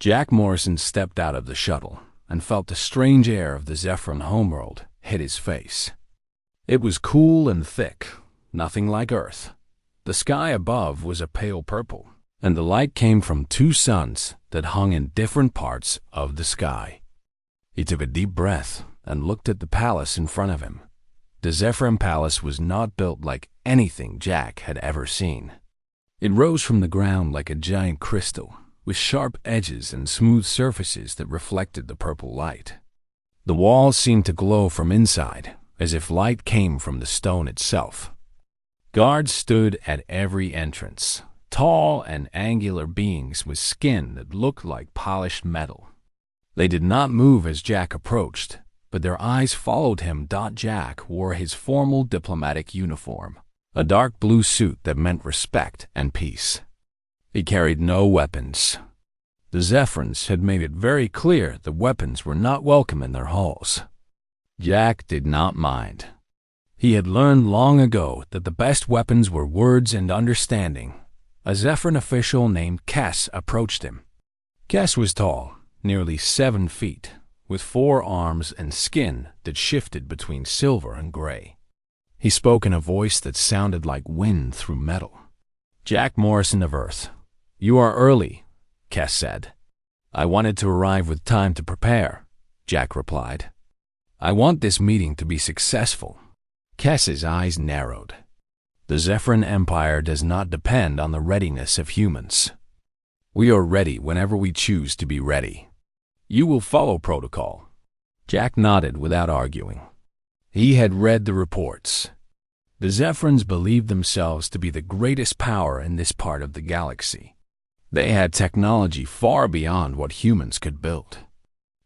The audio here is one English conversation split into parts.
Jack Morrison stepped out of the shuttle and felt the strange air of the Zephron homeworld hit his face. It was cool and thick, nothing like Earth. The sky above was a pale purple, and the light came from two suns that hung in different parts of the sky. He took a deep breath and looked at the palace in front of him. The Zephron Palace was not built like anything Jack had ever seen. It rose from the ground like a giant crystal, with sharp edges and smooth surfaces that reflected the purple light. The walls seemed to glow from inside, as if light came from the stone itself. Guards stood at every entrance, tall and angular beings with skin that looked like polished metal. They did not move as Jack approached, but their eyes followed him. Jack wore his formal diplomatic uniform, a dark blue suit that meant respect and peace. He carried no weapons. The Zephrons had made it very clear that weapons were not welcome in their halls. Jack did not mind. He had learned long ago that the best weapons were words and understanding. A Zephron official named Kes approached him. Kes was tall, nearly 7 feet, with 4 arms and skin that shifted between silver and gray. He spoke in a voice that sounded like wind through metal. "Jack Morrison of Earth, you are early," Kes said. "I wanted to arrive with time to prepare," Jack replied. "I want this meeting to be successful." Kes's eyes narrowed. The Zephron Empire does not depend on the readiness of humans. We are ready whenever we choose to be ready. You will follow protocol. Jack nodded without arguing. He had read the reports. The Zephrons believed themselves to be the greatest power in this part of the galaxy. They had technology far beyond what humans could build.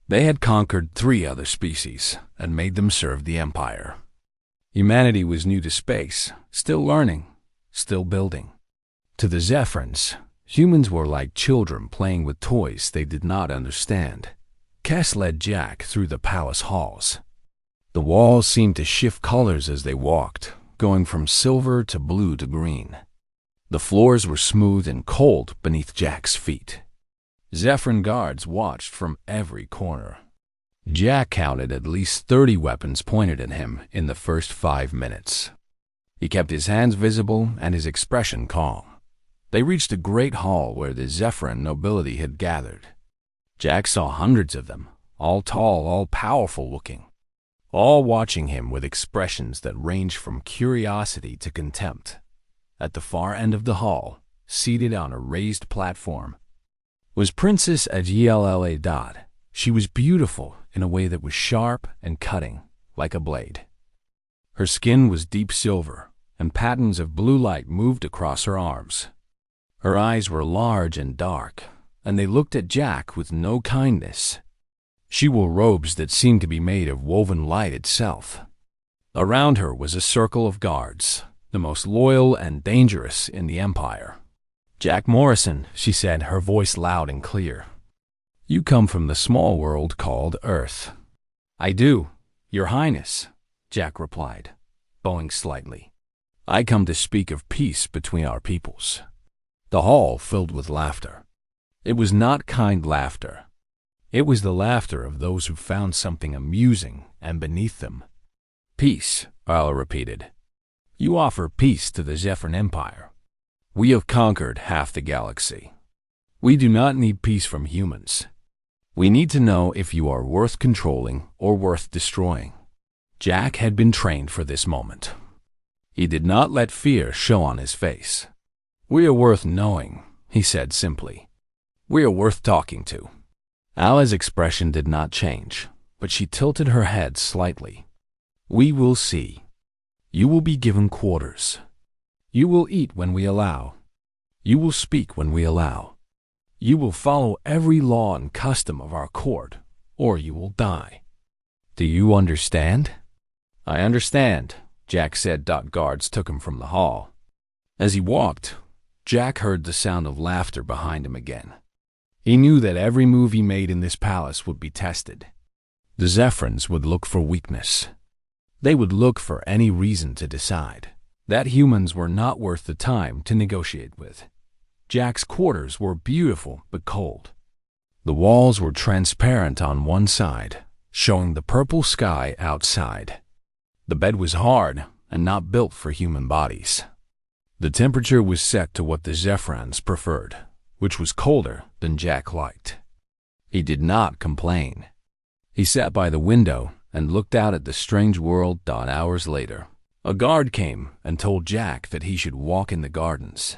They had conquered 3 other species and made them serve the Empire. Humanity was new to space, still learning, still building. To the Zephrons, humans were like children playing with toys they did not understand. Kes led Jack through the palace halls. The walls seemed to shift colors as they walked, going from silver to blue to green. The floors were smooth and cold beneath Jack's feet. Zephron guards watched from every corner. Jack counted at least 30 weapons pointed at him in the first 5 minutes. He kept his hands visible and his expression calm. They reached a great hall where the Zephron nobility had gathered. Jack saw hundreds of them, all tall, all powerful looking, all watching him with expressions that ranged from curiosity to contempt. At the far end of the hall, seated on a raised platform, was Princess Agla. She was beautiful in a way that was sharp and cutting, like a blade. Her skin was deep silver, and patterns of blue light moved across her arms. Her eyes were large and dark, and they looked at Jack with no kindness. She wore robes that seemed to be made of woven light itself. Around her was a circle of guards, the most loyal and dangerous in the Empire. "Jack Morrison," she said, her voice loud and clear. "You come from the small world called Earth." "I do, Your Highness," Jack replied, bowing slightly. "I come to speak of peace between our peoples." The hall filled with laughter. It was not kind laughter. It was the laughter of those who found something amusing and beneath them. "Peace," Arla repeated. "You offer peace to the Zephron Empire. We have conquered half the galaxy. We do not need peace from humans. We need to know if you are worth controlling or worth destroying." Jack had been trained for this moment. He did not let fear show on his face. "We are worth knowing," he said simply. "We are worth talking to." Ala's expression did not change, but she tilted her head slightly. "We will see. You will be given quarters. You will eat when we allow. You will speak when we allow. You will follow every law and custom of our court, or you will die. Do you understand?" "I understand," Jack said. Guards took him from the hall. As he walked, Jack heard the sound of laughter behind him again. He knew that every move he made in this palace would be tested. The Zephrons would look for weakness. They would look for any reason to decide that humans were not worth the time to negotiate with. Jack's quarters were beautiful but cold. The walls were transparent on one side, showing the purple sky outside. The bed was hard and not built for human bodies. The temperature was set to what the Zephrons preferred, which was colder than Jack liked. He did not complain. He sat by the window and looked out at the strange world. Hours later, a guard came and told Jack that he should walk in the gardens.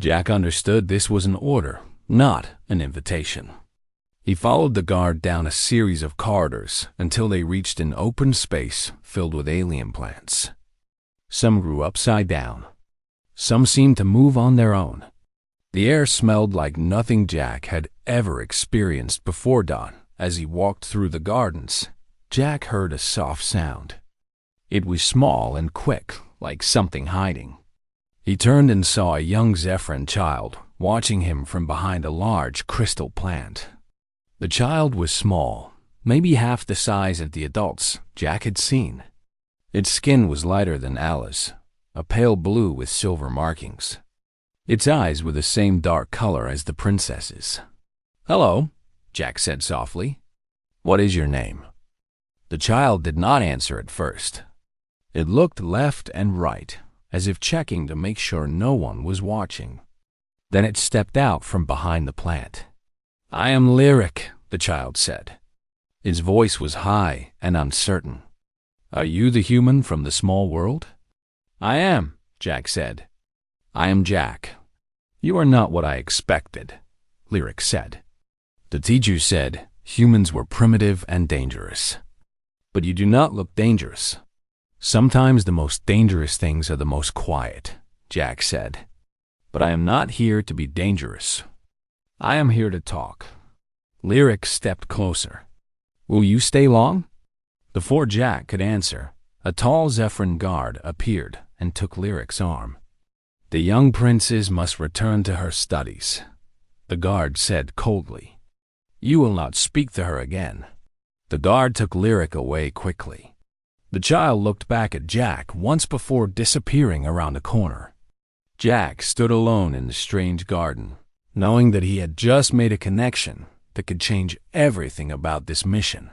Jack understood this was an order, not an invitation. He followed the guard down a series of corridors until they reached an open space filled with alien plants. Some grew upside down. Some seemed to move on their own. The air smelled like nothing Jack had ever experienced before. As he walked through the gardens, Jack heard a soft sound. It was small and quick, like something hiding. He turned and saw a young Zephron child watching him from behind a large crystal plant. The child was small, maybe half the size of the adults Jack had seen. Its skin was lighter than Alla's, a pale blue with silver markings. Its eyes were the same dark color as the princess's. "Hello," Jack said softly. "What is your name?" The child did not answer at first. It looked left and right, as if checking to make sure no one was watching. Then it stepped out from behind the plant. "I am Lyric," the child said. Its voice was high and uncertain. "Are you the human from the small world?" "I am," Jack said. "I am Jack." "You are not what I expected," Lyric said. "The teacher said humans were primitive and dangerous. But you do not look dangerous." "Sometimes the most dangerous things are the most quiet," Jack said. "But I am not here to be dangerous. I am here to talk." Lyric stepped closer. "Will you stay long?" Before Jack could answer, a tall Zephron guard appeared and took Lyric's arm. "The young princess must return to her studies," the guard said coldly. "You will not speak to her again." The guard took Lyric away quickly. The child looked back at Jack once before disappearing around a corner. Jack stood alone in the strange garden, knowing that he had just made a connection that could change everything about this mission.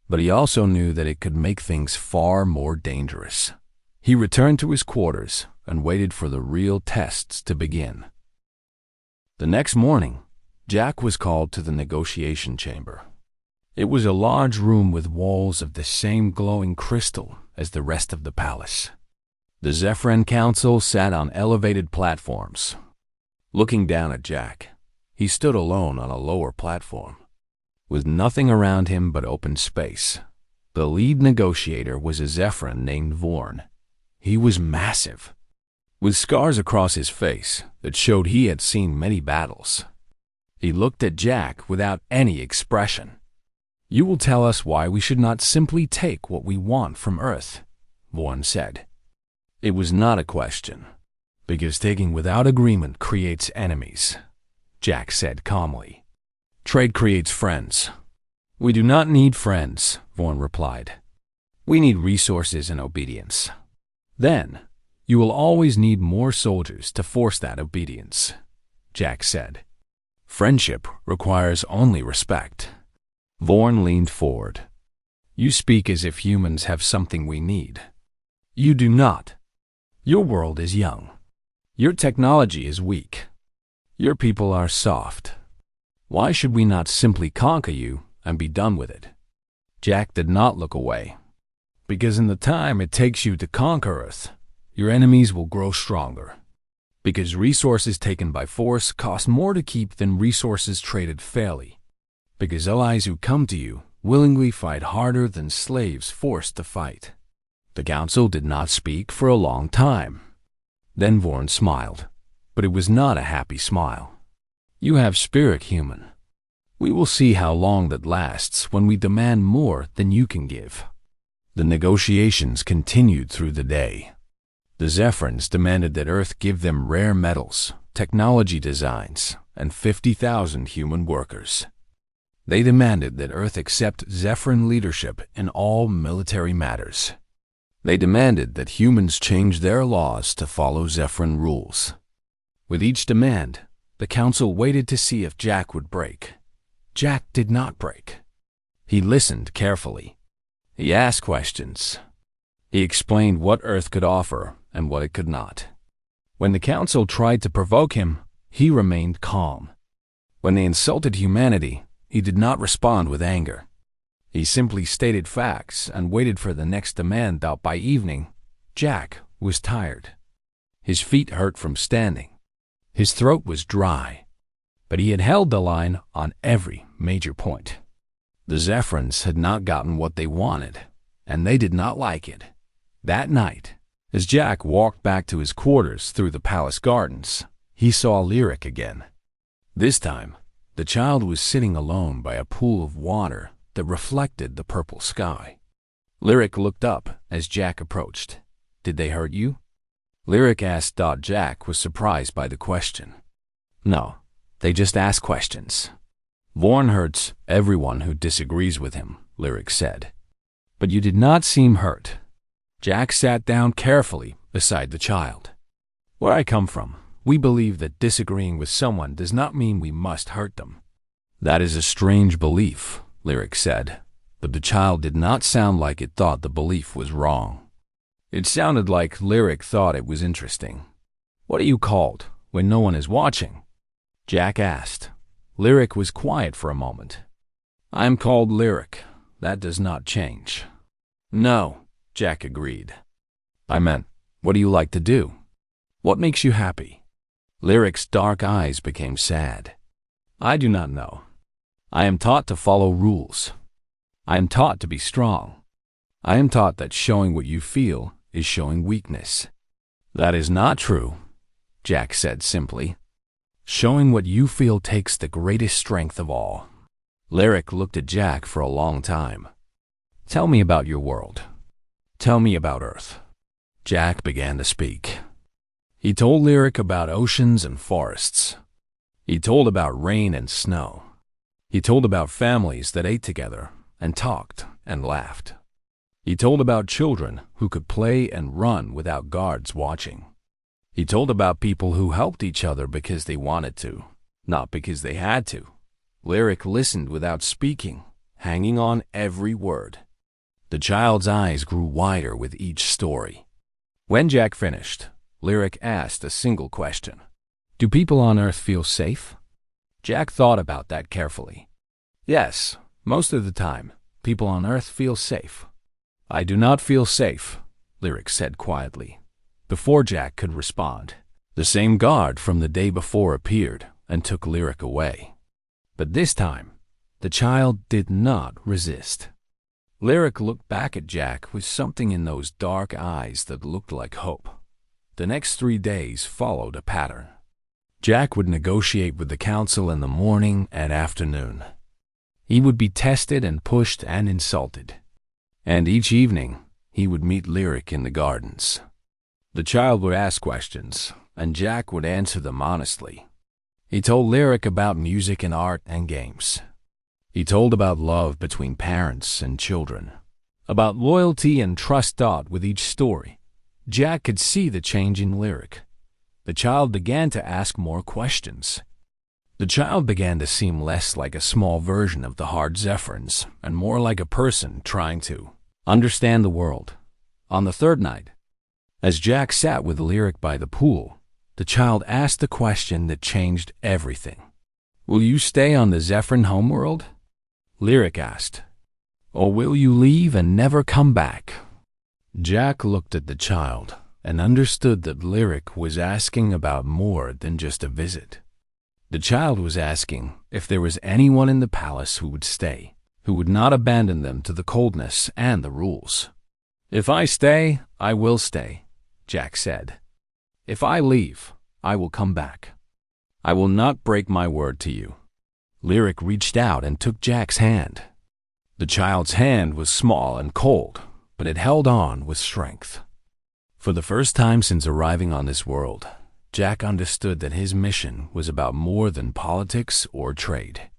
But he also knew that it could make things far more dangerous. He returned to his quarters and waited for the real tests to begin. The next morning, Jack was called to the negotiation chamber. It was a large room with walls of the same glowing crystal as the rest of the palace. The Zephron Council sat on elevated platforms. Looking down at Jack, he stood alone on a lower platform, with nothing around him but open space. The lead negotiator was a Zephron named Vorn. He was massive, with scars across his face that showed he had seen many battles. He looked at Jack without any expression. "You will tell us why we should not simply take what we want from Earth," Vorn said. It was not a question, because taking without agreement creates enemies, Jack said calmly. "Trade creates friends." "We do not need friends," Vorn replied. "We need resources and obedience. Then, you will always need more soldiers to force that obedience," Jack said. "Friendship requires only respect." Vorn leaned forward. "You speak as if humans have something we need. You do not. Your world is young. Your technology is weak. Your people are soft. Why should we not simply conquer you and be done with it?" Jack did not look away. "Because in the time it takes you to conquer Earth, your enemies will grow stronger. Because resources taken by force cost more to keep than resources traded fairly. Because allies who come to you willingly fight harder than slaves forced to fight." The council did not speak for a long time. Then Vorn smiled, but it was not a happy smile. "You have spirit, human. We will see how long that lasts when we demand more than you can give." The negotiations continued through the day. The Zephrons demanded that Earth give them rare metals, technology designs, and 50,000 human workers. They demanded that Earth accept Zephron leadership in all military matters. They demanded that humans change their laws to follow Zephron rules. With each demand, the council waited to see if Jack would break. Jack did not break. He listened carefully. He asked questions. He explained what Earth could offer and what it could not. When the council tried to provoke him, he remained calm. When they insulted humanity, he did not respond with anger. He simply stated facts and waited for the next demand out. By evening, Jack was tired. His feet hurt from standing. His throat was dry. But he had held the line on every major point. The Zephrons had not gotten what they wanted, and they did not like it. That night, as Jack walked back to his quarters through the palace gardens, he saw Lyric again. This time, the child was sitting alone by a pool of water that reflected the purple sky. Lyric looked up as Jack approached. "Did they hurt you?" Lyric asked. Jack was surprised by the question. "No, they just ask questions. Vorn hurts everyone who disagrees with him," Lyric said. "But you did not seem hurt." Jack sat down carefully beside the child. "Where I come from, we believe that disagreeing with someone does not mean we must hurt them." "That is a strange belief," Lyric said, but the child did not sound like it thought the belief was wrong. It sounded like Lyric thought it was interesting. "What are you called when no one is watching?" Jack asked. Lyric was quiet for a moment. "I am called Lyric. That does not change." "No," Jack agreed. "I meant, what do you like to do? What makes you happy?" Lyric's dark eyes became sad. "I do not know. I am taught to follow rules. I am taught to be strong. I am taught that showing what you feel is showing weakness." "That is not true," Jack said simply. "Showing what you feel takes the greatest strength of all." Lyric looked at Jack for a long time. "Tell me about your world. Tell me about Earth." Jack began to speak. He told Lyric about oceans and forests. He told about rain and snow. He told about families that ate together and talked and laughed. He told about children who could play and run without guards watching. He told about people who helped each other because they wanted to, not because they had to. Lyric listened without speaking, hanging on every word. The child's eyes grew wider with each story. When Jack finished, Lyric asked a single question. "Do people on Earth feel safe?" Jack thought about that carefully. "Yes, most of the time, people on Earth feel safe." "I do not feel safe," Lyric said quietly. Before Jack could respond, the same guard from the day before appeared and took Lyric away. But this time, the child did not resist. Lyric looked back at Jack with something in those dark eyes that looked like hope. The next 3 days followed a pattern. Jack would negotiate with the council in the morning and afternoon. He would be tested and pushed and insulted. And each evening, he would meet Lyric in the gardens. The child would ask questions, and Jack would answer them honestly. He told Lyric about music and art and games. He told about love between parents and children, about loyalty and trust. With each story, Jack could see the change in Lyric. The child began to ask more questions. The child began to seem less like a small version of the hard Zephrons and more like a person trying to understand the world. On the third night, as Jack sat with Lyric by the pool, the child asked the question that changed everything. "Will you stay on the Zephron homeworld?" Lyric asked. "Or will you leave and never come back?" Jack looked at the child and understood that Lyric was asking about more than just a visit. The child was asking if there was anyone in the palace who would stay, who would not abandon them to the coldness and the rules. "If I stay, I will stay," Jack said. "If I leave, I will come back. I will not break my word to you." Lyric reached out and took Jack's hand. The child's hand was small and cold, but it held on with strength. For the first time since arriving on this world, Jack understood that his mission was about more than politics or trade.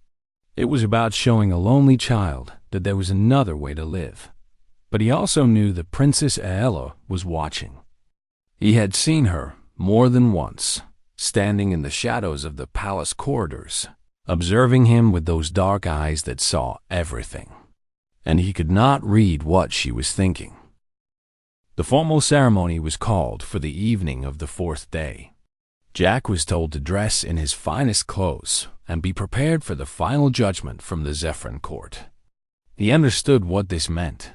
It was about showing a lonely child that there was another way to live. But he also knew that Princess Aella was watching. He had seen her more than once, standing in the shadows of the palace corridors, observing him with those dark eyes that saw everything, and he could not read what she was thinking. The formal ceremony was called for the evening of the fourth day. Jack was told to dress in his finest clothes and be prepared for the final judgment from the Zephron court. He understood what this meant.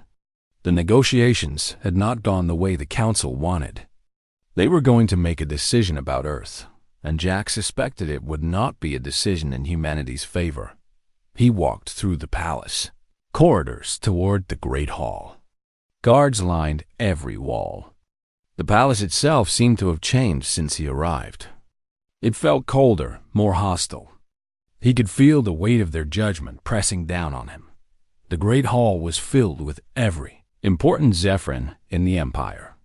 The negotiations had not gone the way the council wanted. They were going to make a decision about Earth, and Jack suspected it would not be a decision in humanity's favor. He walked through the palace corridors toward the Great Hall. Guards lined every wall. The palace itself seemed to have changed since he arrived. It felt colder, more hostile. He could feel the weight of their judgment pressing down on him. The Great Hall was filled with every important Zephron in the Empire.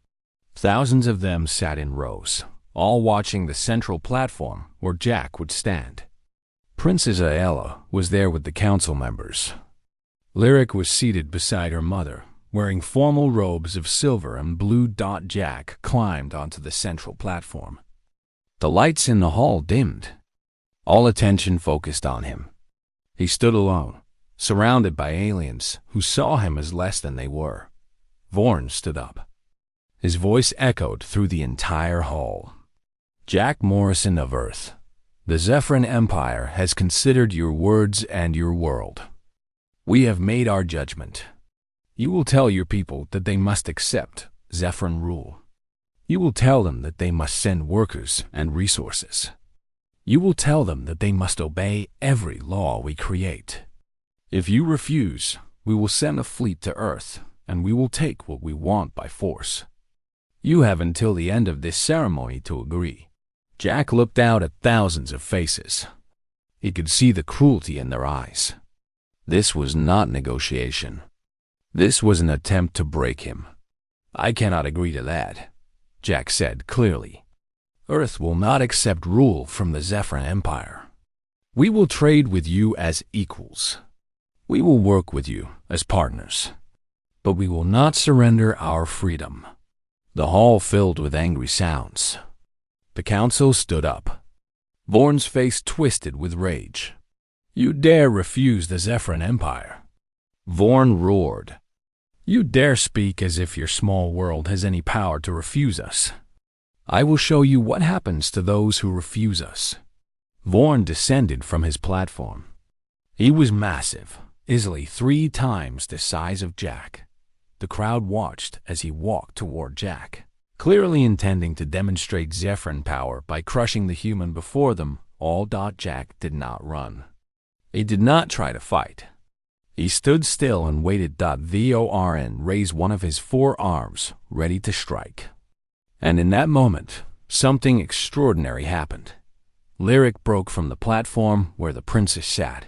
Thousands of them sat in rows, all watching the central platform where Jack would stand. Princess Aella was there with the council members. Lyric was seated beside her mother, wearing formal robes of silver and blue. Jack climbed onto the central platform. The lights in the hall dimmed. All attention focused on him. He stood alone, surrounded by aliens who saw him as less than they were. Vorn stood up. His voice echoed through the entire hall. Jack Morrison of Earth, the Zephron Empire has considered your words and your world. We have made our judgment. You will tell your people that they must accept Zephron rule. You will tell them that they must send workers and resources. You will tell them that they must obey every law we create. If you refuse, we will send a fleet to Earth, and we will take what we want by force. You have until the end of this ceremony to agree. Jack looked out at thousands of faces. He could see the cruelty in their eyes. This was not negotiation. This was an attempt to break him. I cannot agree to that, Jack said clearly. Earth will not accept rule from the Zephron Empire. We will trade with you as equals. We will work with you as partners. But we will not surrender our freedom. The hall filled with angry sounds. The council stood up. Vorn's face twisted with rage. You dare refuse the Zephron Empire? Vorn roared. You dare speak as if your small world has any power to refuse us. I will show you what happens to those who refuse us. Vorn descended from his platform. He was massive, easily 3 times the size of Jack. The crowd watched as he walked toward Jack, clearly intending to demonstrate Zephron power by crushing the human before them. Jack did not run. He did not try to fight. He stood still and waited. Vorn raised one of his 4 arms, ready to strike. And in that moment, something extraordinary happened. Lyric broke from the platform where the princess sat.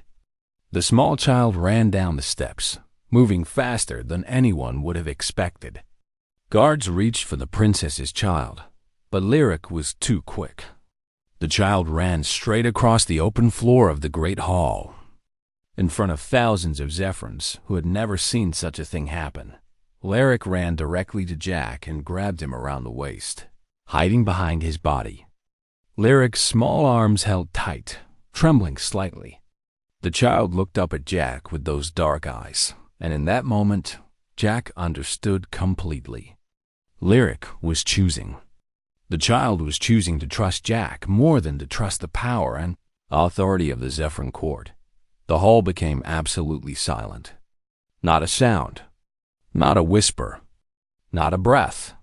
The small child ran down the steps, moving faster than anyone would have expected. Guards reached for the princess's child, but Lyric was too quick. The child ran straight across the open floor of the Great Hall. In front of thousands of Zephrons who had never seen such a thing happen, Lyric ran directly to Jack and grabbed him around the waist, hiding behind his body. Lyric's small arms held tight, trembling slightly. The child looked up at Jack with those dark eyes, and in that moment, Jack understood completely. Lyric was choosing. The child was choosing to trust Jack more than to trust the power and authority of the Zephron court. The hall became absolutely silent. Not a sound. Not a whisper. Not a breath.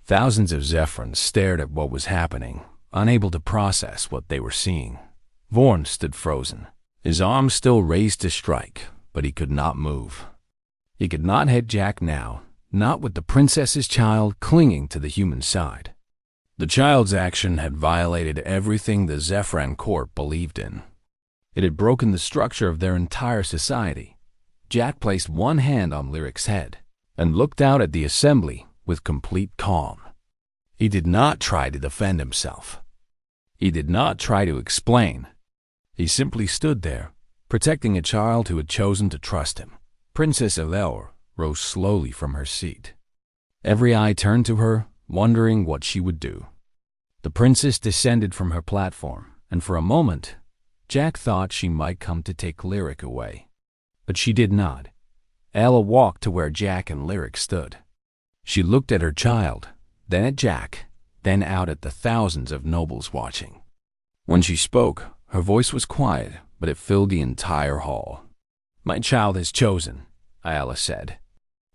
Thousands of Zephrons stared at what was happening, unable to process what they were seeing. Vorn stood frozen, his arms still raised to strike, but he could not move. He could not hit Jack now, not with the princess's child clinging to the human side. The child's action had violated everything the Zephron court believed in. It had broken the structure of their entire society. Jack placed one hand on Lyric's head and looked out at the assembly with complete calm. He did not try to defend himself. He did not try to explain. He simply stood there, protecting a child who had chosen to trust him. Princess Eleor rose slowly from her seat. Every eye turned to her, wondering what she would do. The princess descended from her platform, and for a moment, Jack thought she might come to take Lyric away, but she did not. Ella walked to where Jack and Lyric stood. She looked at her child, then at Jack, then out at the thousands of nobles watching. When she spoke, her voice was quiet, but it filled the entire hall. "My child has chosen," Ella said.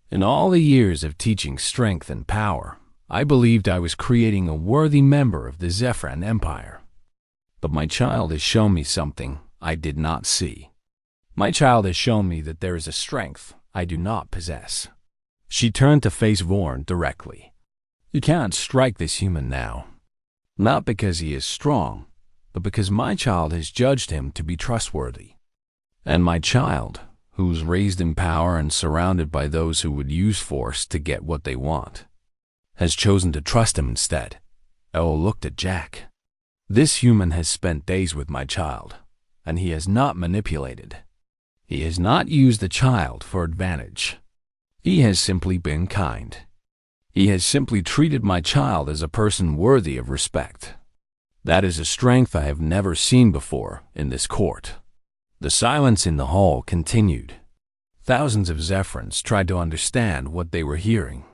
"In all the years of teaching strength and power, I believed I was creating a worthy member of the Zephron Empire. But my child has shown me something I did not see. My child has shown me that there is a strength I do not possess." She turned to face Vorn directly. "You can't strike this human now. Not because he is strong, but because my child has judged him to be trustworthy. And my child, who was raised in power and surrounded by those who would use force to get what they want, has chosen to trust him instead." Ella looked at Jack. "This human has spent days with my child, and he has not manipulated. He has not used the child for advantage. He has simply been kind. He has simply treated my child as a person worthy of respect. That is a strength I have never seen before in this court." The silence in the hall continued. Thousands of Zephrons tried to understand what they were hearing.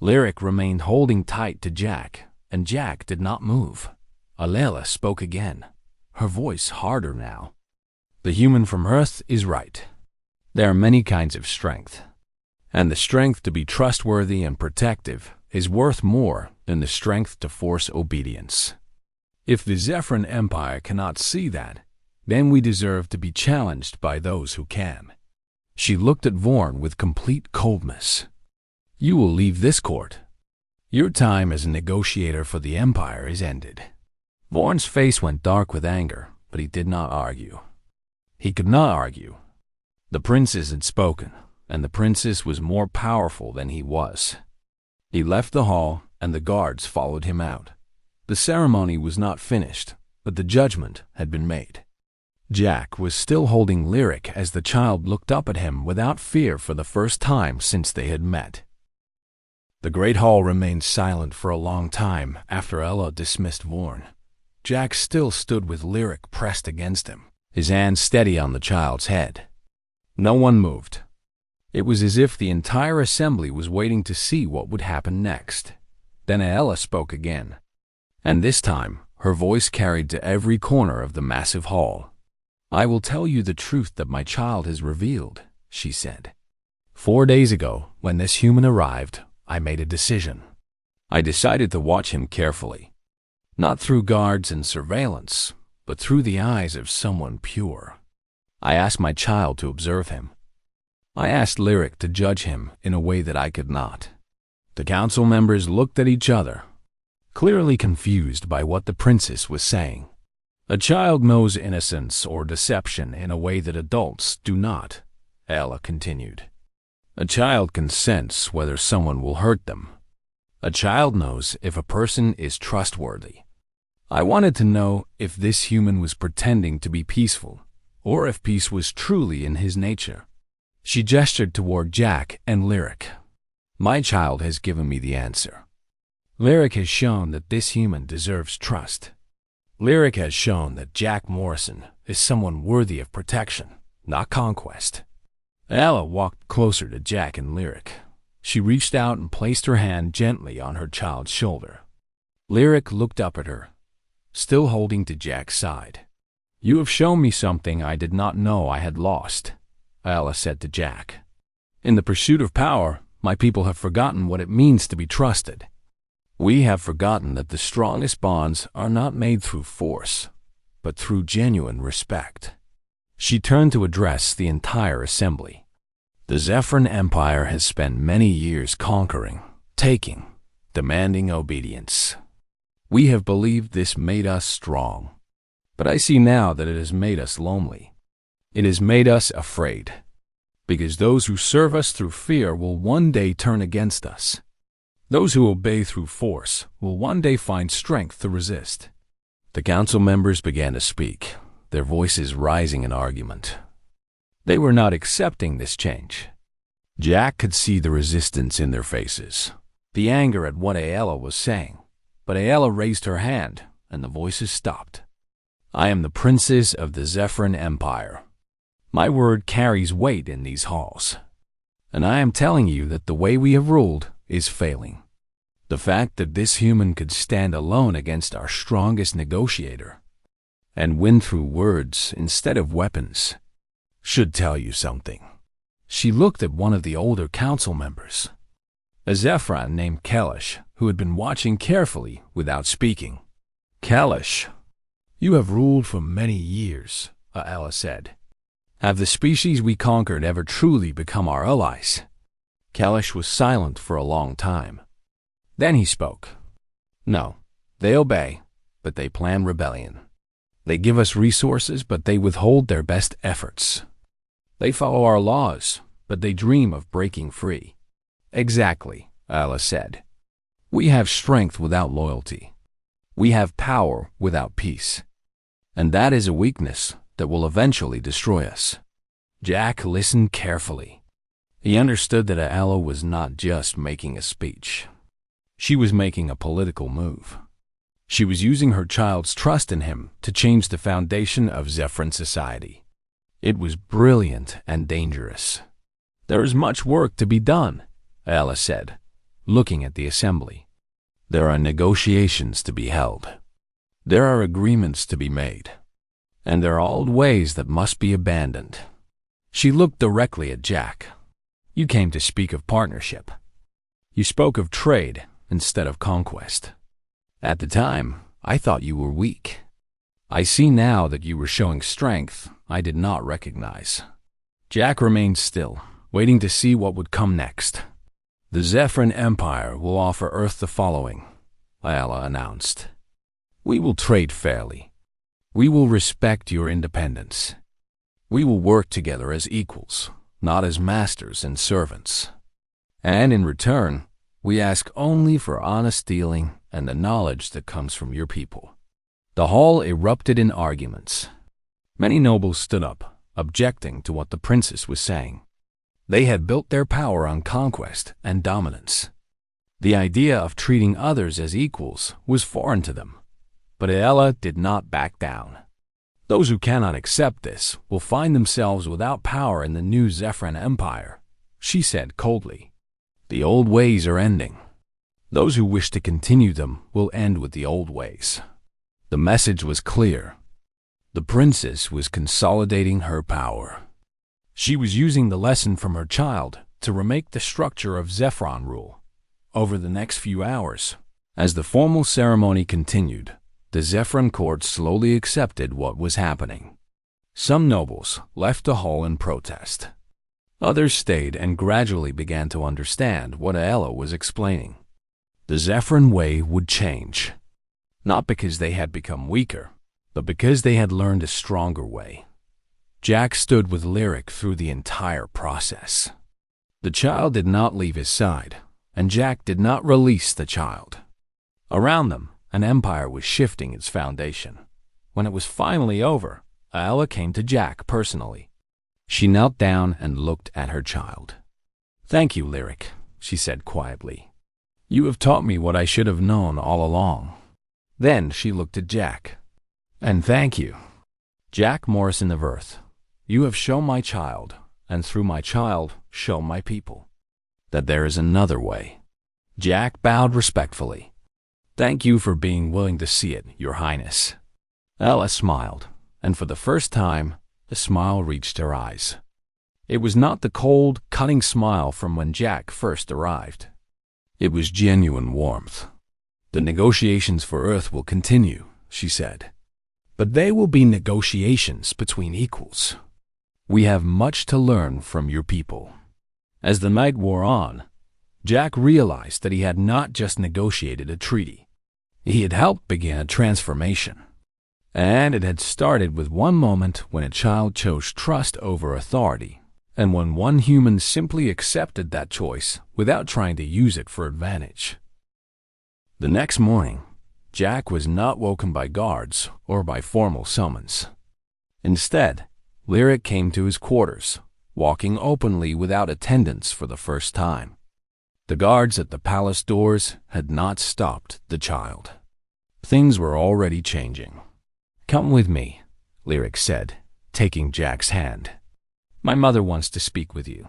Lyric remained holding tight to Jack, and Jack did not move. Alela spoke again, her voice harder now. "The human from Earth is right. There are many kinds of strength, and the strength to be trustworthy and protective is worth more than the strength to force obedience. If the Zephron Empire cannot see that, then we deserve to be challenged by those who can." She looked at Vorn with complete coldness. "You will leave this court. Your time as a negotiator for the Empire is ended." Vorn's face went dark with anger, but he did not argue. He could not argue. The princess had spoken, and the princess was more powerful than he was. He left the hall, and the guards followed him out. The ceremony was not finished, but the judgment had been made. Jack was still holding Lyric as the child looked up at him without fear for the first time since they had met. The great hall remained silent for a long time after Ella dismissed Vorn. Jack still stood with Lyric pressed against him, his hand steady on the child's head. No one moved. It was as if the entire assembly was waiting to see what would happen next. Then Ella spoke again, and this time her voice carried to every corner of the massive hall. "I will tell you the truth that my child has revealed," she said. 4 days ago, when this human arrived, I made a decision. I decided to watch him carefully, not through guards and surveillance, but through the eyes of someone pure. I asked my child to observe him. I asked Lyric to judge him in a way that I could not. The council members looked at each other, clearly confused by what the princess was saying. "A child knows innocence or deception in a way that adults do not," Ella continued. "A child can sense whether someone will hurt them. A child knows if a person is trustworthy. I wanted to know if this human was pretending to be peaceful, or if peace was truly in his nature." She gestured toward Jack and Lyric. "My child has given me the answer. Lyric has shown that this human deserves trust. Lyric has shown that Jack Morrison is someone worthy of protection, not conquest." Ella walked closer to Jack and Lyric. She reached out and placed her hand gently on her child's shoulder. Lyric looked up at her, still holding to Jack's side. "You have shown me something I did not know I had lost," Ella said to Jack. "In the pursuit of power, my people have forgotten what it means to be trusted. We have forgotten that the strongest bonds are not made through force, but through genuine respect." She turned to address the entire assembly. "The Zephron Empire has spent many years conquering, taking, demanding obedience. We have believed this made us strong, but I see now that it has made us lonely. It has made us afraid, because those who serve us through fear will one day turn against us. Those who obey through force will one day find strength to resist." The council members began to speak, their voices rising in argument. They were not accepting this change. Jack could see the resistance in their faces, the anger at what Aella was saying, but Aella raised her hand, and the voices stopped. I am the princess of the Zephron Empire. My word carries weight in these halls. And I am telling you that the way we have ruled is failing. The fact that this human could stand alone against our strongest negotiator and win through words instead of weapons should tell you something. She looked at one of the older council members, a Zephron named Kalish, who had been watching carefully without speaking. Kalish, you have ruled for many years, Aella said. Have the species we conquered ever truly become our allies? Kalish was silent for a long time. Then he spoke. No, they obey, but they plan rebellion. They give us resources, but they withhold their best efforts. They follow our laws, but they dream of breaking free. Exactly, Aella said. We have strength without loyalty. We have power without peace. And that is a weakness that will eventually destroy us. Jack listened carefully. He understood that Aella was not just making a speech. She was making a political move. She was using her child's trust in him to change the foundation of Zephron society. It was brilliant and dangerous. There is much work to be done, Aella said, looking at the assembly. There are negotiations to be held. There are agreements to be made. And there are old ways that must be abandoned. She looked directly at Jack. You came to speak of partnership. You spoke of trade instead of conquest. At the time, I thought you were weak. I see now that you were showing strength I did not recognize. Jack remained still, waiting to see what would come next. The Zephron Empire will offer Earth the following, Aella announced. We will trade fairly. We will respect your independence. We will work together as equals, not as masters and servants. And in return, we ask only for honest dealing and the knowledge that comes from your people. The hall erupted in arguments. Many nobles stood up, objecting to what the princess was saying. They had built their power on conquest and dominance. The idea of treating others as equals was foreign to them. But Aella did not back down. Those who cannot accept this will find themselves without power in the new Zephron Empire, she said coldly. The old ways are ending. Those who wish to continue them will end with the old ways. The message was clear. The princess was consolidating her power. She was using the lesson from her child to remake the structure of Zephron rule. Over the next few hours, as the formal ceremony continued, the Zephron court slowly accepted what was happening. Some nobles left the hall in protest. Others stayed and gradually began to understand what Aella was explaining. The Zephron way would change, not because they had become weaker, but because they had learned a stronger way. Jack stood with Lyric through the entire process. The child did not leave his side, and Jack did not release the child. Around them, an empire was shifting its foundation. When it was finally over, Aella came to Jack personally. She knelt down and looked at her child. Thank you, Lyric, she said quietly. You have taught me what I should have known all along. Then she looked at Jack. And thank you, Jack Morrison of Earth. You have shown my child, and through my child, shown my people, that there is another way. Jack bowed respectfully. Thank you for being willing to see it, Your Highness. Aella smiled, and for the first time, the smile reached her eyes. It was not the cold, cutting smile from when Jack first arrived. It was genuine warmth. The negotiations for Earth will continue, she said. But they will be negotiations between equals. We have much to learn from your people. As the night wore on, Jack realized that he had not just negotiated a treaty. He had helped begin a transformation. And it had started with one moment when a child chose trust over authority, and when one human simply accepted that choice without trying to use it for advantage. The next morning, Jack was not woken by guards or by formal summons. Instead, Lyric came to his quarters, walking openly without attendants for the first time. The guards at the palace doors had not stopped the child. Things were already changing. "Come with me," Lyric said, taking Jack's hand. "My mother wants to speak with you."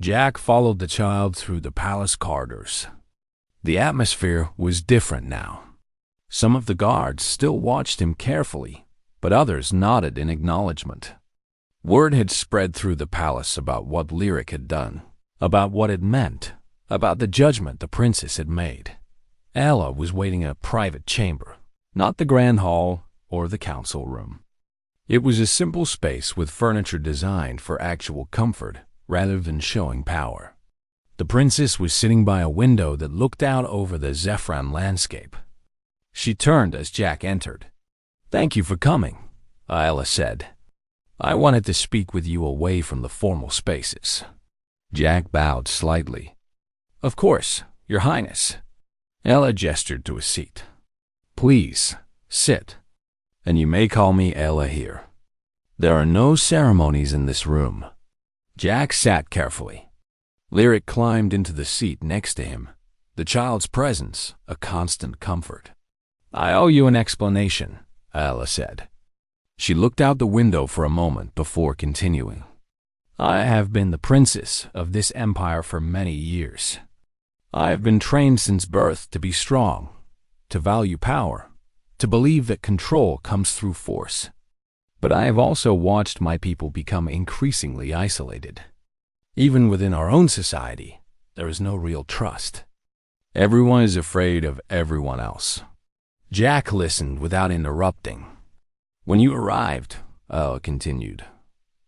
Jack followed the child through the palace corridors. The atmosphere was different now. Some of the guards still watched him carefully, but others nodded in acknowledgement. Word had spread through the palace about what Lyric had done, about what it meant, about the judgment the princess had made. Ella was waiting in a private chamber, not the grand hall or the council room. It was a simple space with furniture designed for actual comfort rather than showing power. The princess was sitting by a window that looked out over the Zephron landscape. She turned as Jack entered. "Thank you for coming," Ella said. "I wanted to speak with you away from the formal spaces." Jack bowed slightly. "Of course, Your Highness." Ella gestured to a seat. "Please, sit. And you may call me Ella here. There are no ceremonies in this room." Jack sat carefully. Lyric climbed into the seat next to him, the child's presence a constant comfort. "I owe you an explanation," Ella said. She looked out the window for a moment before continuing. "I have been the princess of this empire for many years. I have been trained since birth to be strong, to value power, to believe that control comes through force. But I have also watched my people become increasingly isolated. Even within our own society, there is no real trust. Everyone is afraid of everyone else." Jack listened without interrupting. "When you arrived," Ella continued,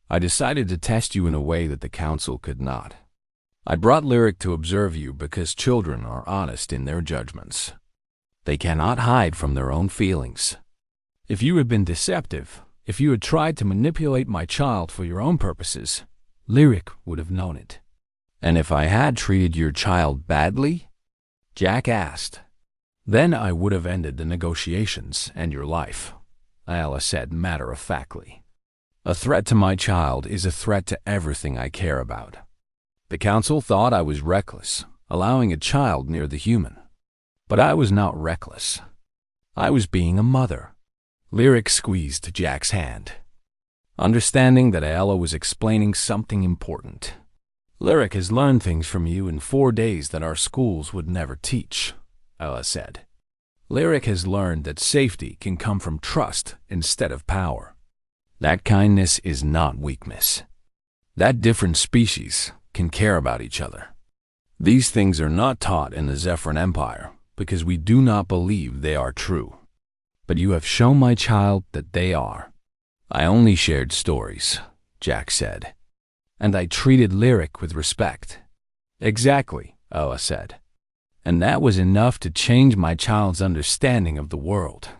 "I decided to test you in a way that the council could not. I brought Lyric to observe you because children are honest in their judgments. They cannot hide from their own feelings. If you had been deceptive, if you had tried to manipulate my child for your own purposes, Lyric would have known it." "And if I had treated your child badly?" Jack asked. "Then I would have ended the negotiations and your life," Ella said matter-of-factly. "A threat to my child is a threat to everything I care about. The council thought I was reckless, allowing a child near the human. But I was not reckless. I was being a mother." Lyric squeezed Jack's hand, understanding that Ella was explaining something important. "Lyric has learned things from you in 4 days that our schools would never teach," Ella said. "Lyric has learned that safety can come from trust instead of power. That kindness is not weakness. That different species can care about each other. These things are not taught in the Zephron Empire because we do not believe they are true. But you have shown my child that they are." "I only shared stories," Jack said. "And I treated Lyric with respect." "Exactly," Ella said. "And that was enough to change my child's understanding of the world.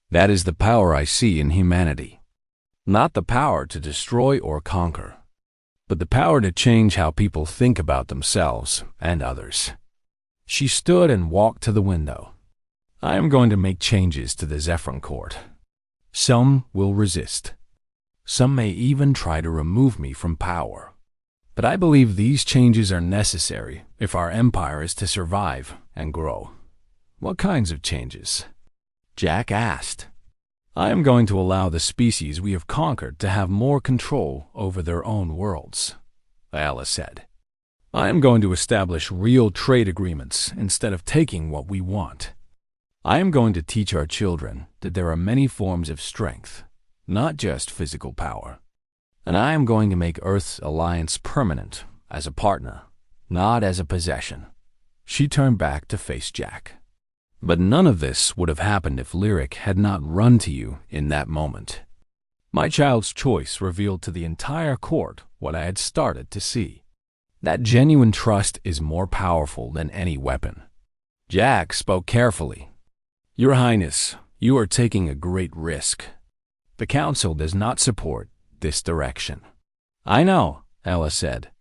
That is the power I see in humanity. Not the power to destroy or conquer, but the power to change how people think about themselves and others." She stood and walked to the window. "I am going to make changes to the Zephron court. Some will resist. Some may even try to remove me from power. But I believe these changes are necessary if our empire is to survive and grow." "What kinds of changes?" Jack asked. "I am going to allow the species we have conquered to have more control over their own worlds," Ella said. "I am going to establish real trade agreements instead of taking what we want. I am going to teach our children that there are many forms of strength, not just physical power. And I am going to make Earth's alliance permanent as a partner, not as a possession." She turned back to face Jack. "But none of this would have happened if Lyric had not run to you in that moment. My child's choice revealed to the entire court what I had started to see. That genuine trust is more powerful than any weapon." Jack spoke carefully. "Your Highness, you are taking a great risk. The council does not support this direction." "I know," Ella said.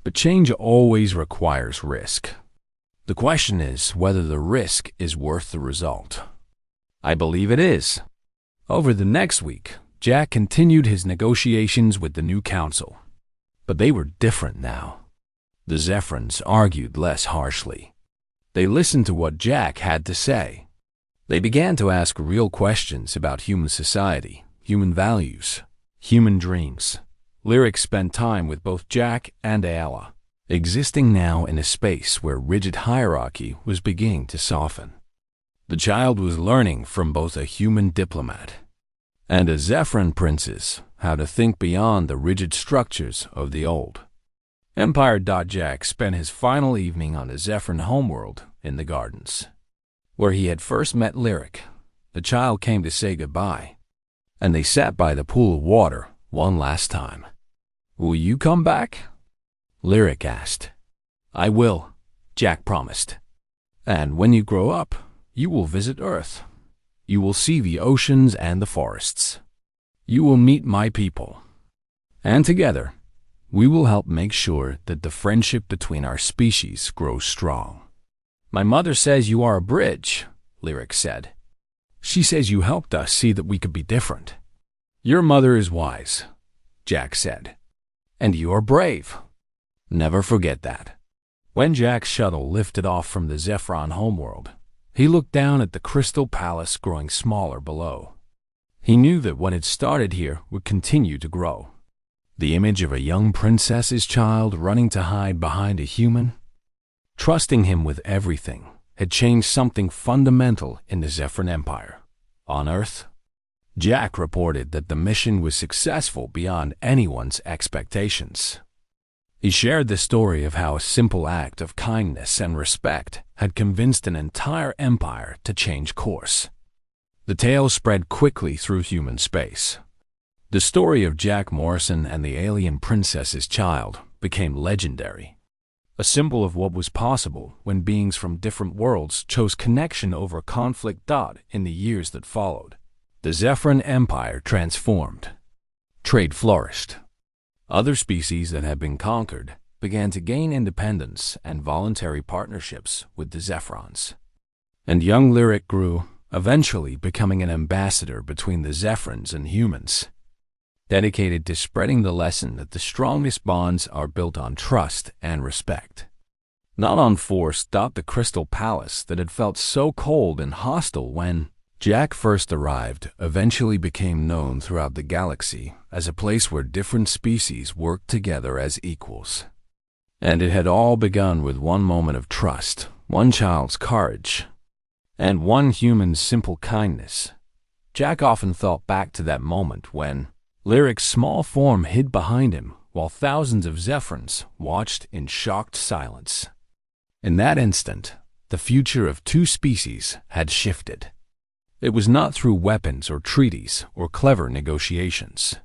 "But change always requires risk. The question is whether the risk is worth the result." "I believe it is." Over the next week, Jack continued his negotiations with the new council. But they were different now. The Zephrons argued less harshly. They listened to what Jack had to say. They began to ask real questions about human society, human values, human dreams. Lyric spent time with both Jack and Ayala, existing now in a space where rigid hierarchy was beginning to soften. The child was learning from both a human diplomat and a Zephron princess how to think beyond the rigid structures of the old. Empire. Jack spent his final evening on the Zephron homeworld in the gardens, where he had first met Lyric. The child came to say goodbye, and they sat by the pool of water one last time. "Will you come back?" Lyric asked. "I will," Jack promised. "And when you grow up, you will visit Earth. You will see the oceans and the forests. You will meet my people. And together, we will help make sure that the friendship between our species grows strong." "My mother says you are a bridge," Lyric said. "She says you helped us see that we could be different." "Your mother is wise," Jack said. "And you are brave. Never forget that." When Jack's shuttle lifted off from the Zephron homeworld, he looked down at the crystal palace growing smaller below. He knew that what had started here would continue to grow. The image of a young princess's child running to hide behind a human, trusting him with everything, had changed something fundamental in the Zephron Empire. On Earth, Jack reported that the mission was successful beyond anyone's expectations. He shared the story of how a simple act of kindness and respect had convinced an entire empire to change course. The tale spread quickly through human space. The story of Jack Morrison and the alien princess's child became legendary, a symbol of what was possible when beings from different worlds chose connection over conflict. In the years that followed, the Zephron Empire transformed. Trade flourished. Other species that had been conquered began to gain independence and voluntary partnerships with the Zephrons. And young Lyric grew, eventually becoming an ambassador between the Zephrons and humans, dedicated to spreading the lesson that the strongest bonds are built on trust and respect, not on force. The crystal palace that had felt so cold and hostile when Jack first arrived eventually became known throughout the galaxy as a place where different species worked together as equals. And it had all begun with one moment of trust, one child's courage, and one human's simple kindness. Jack often thought back to that moment when Lyric's small form hid behind him while thousands of Zephrons watched in shocked silence. In that instant, the future of two species had shifted. It was not through weapons or treaties or clever negotiations.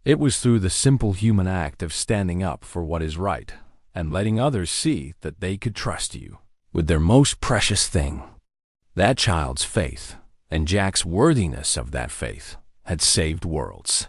It was through the simple human act of standing up for what is right and letting others see that they could trust you with their most precious thing. That child's faith, and Jack's worthiness of that faith, had saved worlds.